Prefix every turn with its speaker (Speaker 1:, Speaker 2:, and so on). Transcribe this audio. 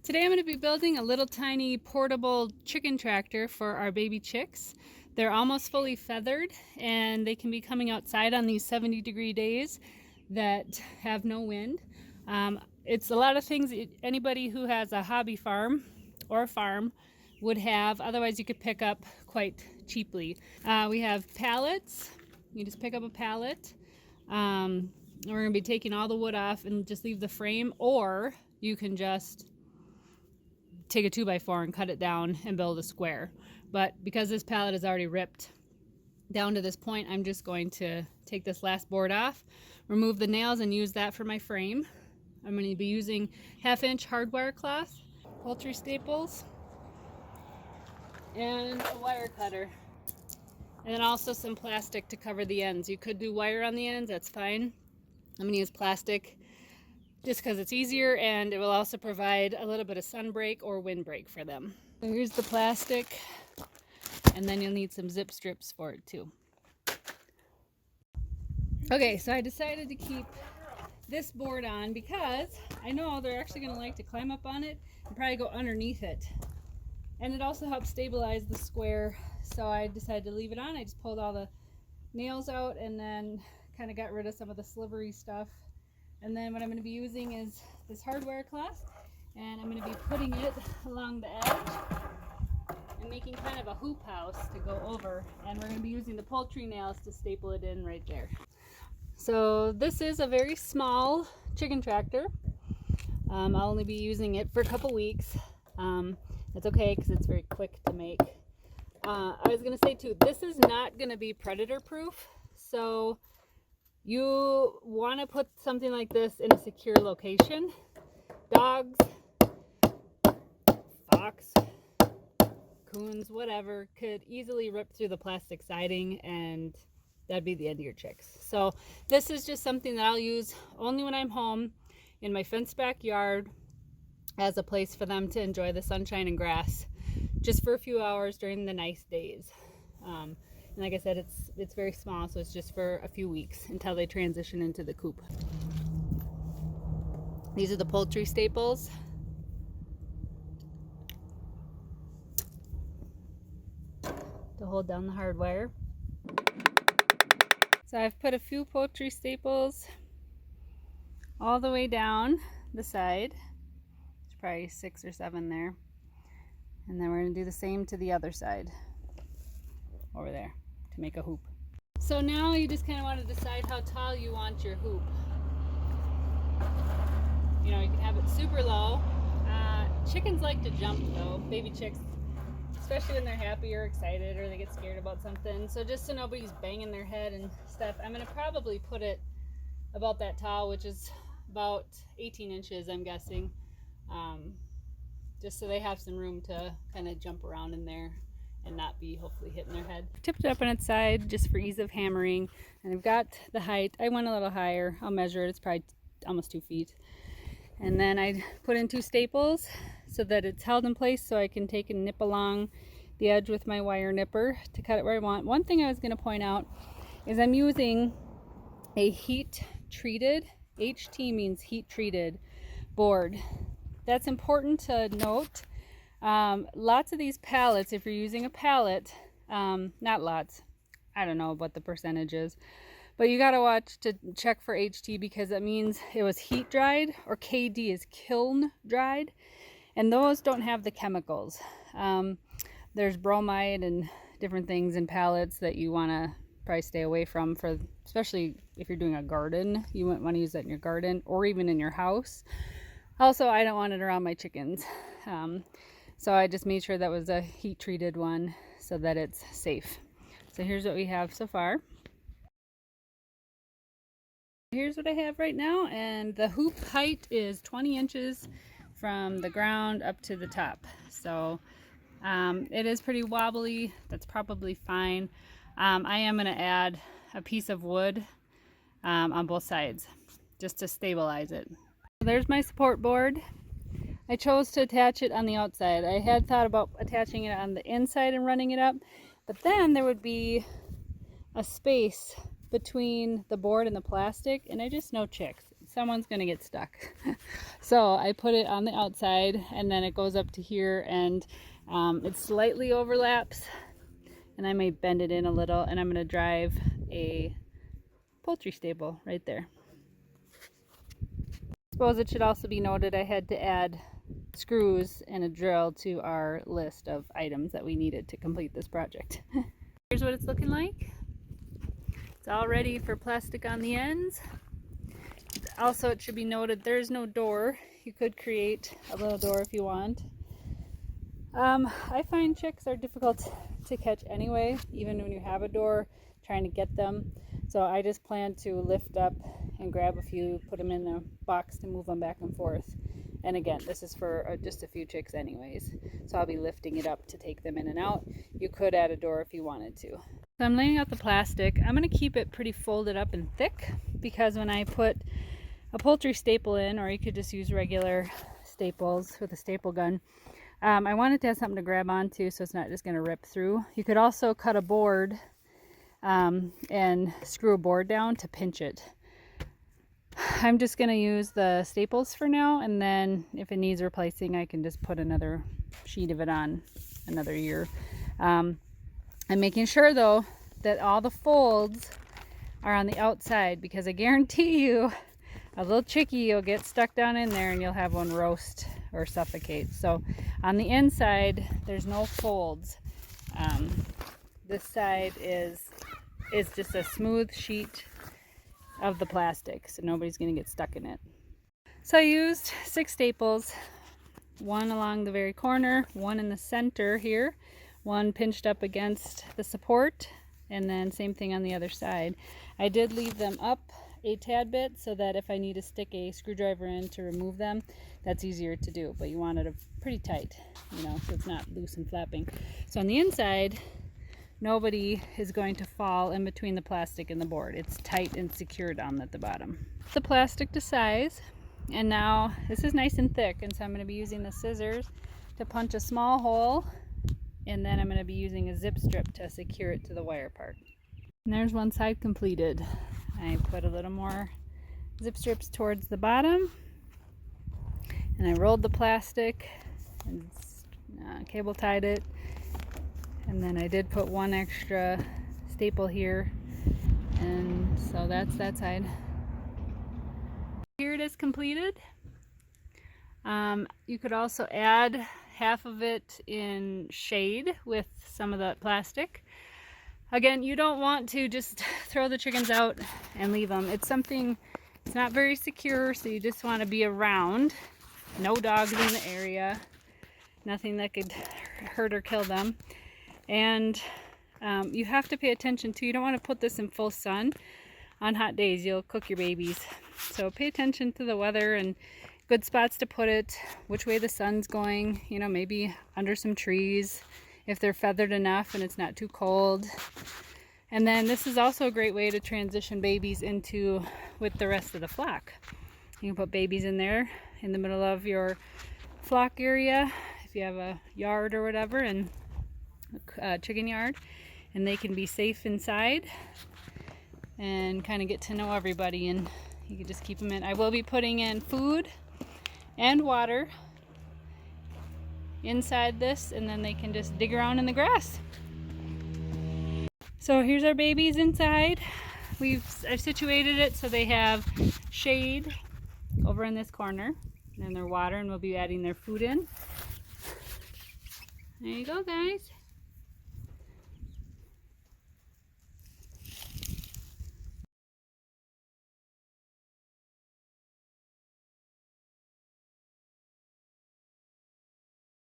Speaker 1: Today I'm going to be building a little tiny portable chicken tractor for our baby chicks. They're almost fully feathered and they can be coming outside on these 70-degree days that have no wind. It's a lot of things anybody who has a hobby farm or a farm would have, otherwise you could pick up quite cheaply. We have pallets. You just pick up a pallet. We're going to be taking all the wood off and just leave the frame, or you can just take a 2x4 and cut it down and build a square. But because this pallet is already ripped down to this point, I'm just going to take this last board off, remove the nails, and use that for my frame. I'm going to be using 1/2-inch hardwire cloth, poultry staples, and a wire cutter. And then also some plastic to cover the ends. You could do wire on the ends, that's fine. I'm going to use plastic just because it's easier, and it will also provide a little bit of sun break or wind break for them. So here's the plastic, and then you'll need some zip strips for it too. Okay, so I decided to keep this board on because I know they're actually going to like to climb up on it and probably go underneath it. And it also helps stabilize the square, so I decided to leave it on. I just pulled all the nails out and then kind of got rid of some of the slivery stuff. And then what I'm going to be using is this hardware cloth, and I'm going to be putting it along the edge and making kind of a hoop house to go over, and we're going to be using the poultry nails to staple it in right there. So this is a very small chicken tractor. I'll only be using it for a couple weeks. It's okay because it's very quick to make. I was going to say too, this is not going to be predator proof, so you want to put something like this in a secure location. Dogs, fox, coons, whatever, could easily rip through the plastic siding, and that'd be the end of your chicks. So this is just something that I'll use only when I'm home in my fenced backyard as a place for them to enjoy the sunshine and grass just for a few hours during the nice days. And like I said, it's very small, so it's just for a few weeks until they transition into the coop. These are the poultry staples. To hold down the hardwire. So I've put a few poultry staples all the way down the side. There's probably 6 or 7 there. And then we're going to do the same to the other side over there to make a hoop. So now you just kind of want to decide how tall you want your hoop. You know, you can have it super low. Chickens like to jump though, baby chicks, especially when they're happy or excited or they get scared about something. So just so nobody's banging their head and stuff, I'm going to probably put it about that tall, which is about 18 inches, I'm guessing. Just so they have some room to kind of jump around in there and not be hopefully hitting their head. Tipped it up on its side just for ease of hammering, and I've got the height. I went a little higher. I'll measure it. It's probably almost 2 feet. And then I put in 2 staples so that it's held in place, so I can take and nip along the edge with my wire nipper to cut it where I want. One thing I was going to point out is I'm using a heat treated, HT means heat treated board. That's important to note. Lots of these pallets, if you're using a pallet, not lots, I don't know what the percentage is, but you got to watch to check for HT because that means it was heat dried, or KD is kiln dried, and those don't have the chemicals. There's bromide and different things in pallets that you want to probably stay away from, for especially if you're doing a garden. You wouldn't want to use that in your garden or even in your house. Also, I don't want it around my chickens. So I just made sure that was a heat treated one so that it's safe. So here's what we have so far. Here's what I have right now, and the hoop height is 20 inches from the ground up to the top. So it is pretty wobbly. That's probably fine. I am going to add a piece of wood on both sides just to stabilize it. There's my support board. I chose to attach it on the outside. I had thought about attaching it on the inside and running it up, but then there would be a space between the board and the plastic, and I just know chicks. someone's gonna get stuck. So I put it on the outside, and then it goes up to here, and it slightly overlaps, and I may bend it in a little, and I'm gonna drive a poultry stable right there. I suppose it should also be noted I had to add screws and a drill to our list of items that we needed to complete this project. Here's what it's looking like. It's all ready for plastic on the ends. Also, it should be noted there's no door. You could create a little door if you want. I find chicks are difficult to catch anyway, even when you have a door, trying to get them. So I just plan to lift up and grab a few, put them in a box to move them back and forth. And again, this is for just a few chicks anyways. So I'll be lifting it up to take them in and out. You could add a door if you wanted to. So I'm laying out the plastic. I'm going to keep it pretty folded up and thick, because when I put a poultry staple in, or you could just use regular staples with a staple gun, I wanted to have something to grab onto so it's not just going to rip through. You could also cut a board and screw a board down to pinch it. I'm just going to use the staples for now, and then if it needs replacing, I can just put another sheet of it on another year. I'm making sure though that all the folds are on the outside, because I guarantee you a little chickie will get stuck down in there and you'll have one roast or suffocate. So on the inside there's no folds. This side is just a smooth sheet of the plastic, so nobody's going to get stuck in it. So I used 6 staples, one along the very corner, one in the center here, one pinched up against the support, and then same thing on the other side. I did leave them up a tad bit so that if I need to stick a screwdriver in to remove them, that's easier to do, but you want it pretty tight, you know, so it's not loose and flapping. So on the inside, nobody is going to fall in between the plastic and the board. It's tight and secured on at the bottom. The plastic to size, and now this is nice and thick, and so I'm going to be using the scissors to punch a small hole, and then I'm going to be using a zip strip to secure it to the wire part. And there's one side completed. I put a little more zip strips towards the bottom, and I rolled the plastic and cable tied it. And then I did put one extra staple here, and so that's that side. Here it is completed. You could also add half of it in shade with some of the plastic. Again, you don't want to just throw the chickens out and leave them. It's not very secure, so you just want to be around. No dogs in the area, nothing that could hurt or kill them. And you have to pay attention to, you don't want to put this in full sun. On hot days, you'll cook your babies. So pay attention to the weather and good spots to put it, which way the sun's going, you know, maybe under some trees if they're feathered enough and it's not too cold. And then this is also a great way to transition babies into with the rest of the flock. You can put babies in there in the middle of your flock area if you have a yard or whatever, and chicken yard, and they can be safe inside and kind of get to know everybody, and you can just keep them in. I will be putting in food and water inside this, and then they can just dig around in the grass. So here's our babies inside. I've situated it so they have shade over in this corner, and their water, and we'll be adding their food in. There you go, guys.